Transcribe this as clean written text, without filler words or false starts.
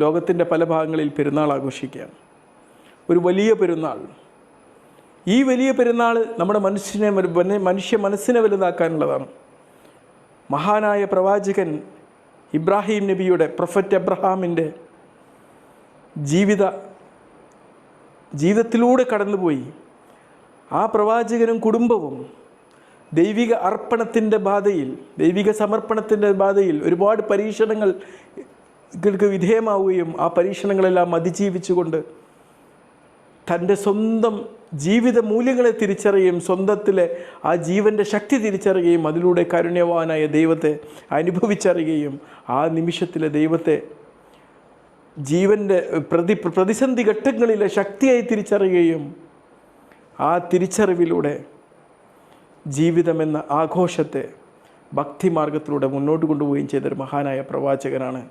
ലോകത്തിൻ്റെ പല ഭാഗങ്ങളിൽ പെരുന്നാൾ ആഘോഷിക്കുകയാണ്. ഒരു വലിയ പെരുന്നാൾ. ഈ വലിയ പെരുന്നാൾ നമ്മുടെ മനുഷ്യ മനസ്സിനെ വലുതാക്കാനുള്ളതാണ്. മഹാനായ പ്രവാചകൻ ഇബ്രാഹിം നബിയുടെ, പ്രൊഫറ്റ് എബ്രഹാമിൻ്റെ ജീവിതത്തിലൂടെ കടന്നുപോയി. ആ പ്രവാചകനും കുടുംബവും ദൈവിക അർപ്പണത്തിൻ്റെ ബാധയിൽ, ദൈവിക സമർപ്പണത്തിൻ്റെ ബാധയിൽ ഒരുപാട് പരീക്ഷണങ്ങൾക്ക് വിധേയമാവുകയും ആ പരീക്ഷണങ്ങളെല്ലാം അതിജീവിച്ചുകൊണ്ട് തൻ്റെ സ്വന്തം ജീവിത മൂല്യങ്ങളെ തിരിച്ചറിയുകയും സ്വന്തത്തിലെ ആ ജീവൻ്റെ ശക്തി തിരിച്ചറിയുകയും അതിലൂടെ കാരുണ്യവാനായ ദൈവത്തെ അനുഭവിച്ചറിയുകയും ആ നിമിഷത്തിലെ ദൈവത്തെ ജീവൻ്റെ പ്രതിസന്ധി ഘട്ടങ്ങളിലെ ശക്തിയായി തിരിച്ചറിയുകയും ആ തിരിച്ചറിവിലൂടെ ജീവിതമെന്ന ആഘോഷത്തെ ഭക്തിമാർഗത്തിലൂടെ മുന്നോട്ട് കൊണ്ടുപോവുകയും ചെയ്തൊരു മഹാനായ പ്രവാചകനാണ്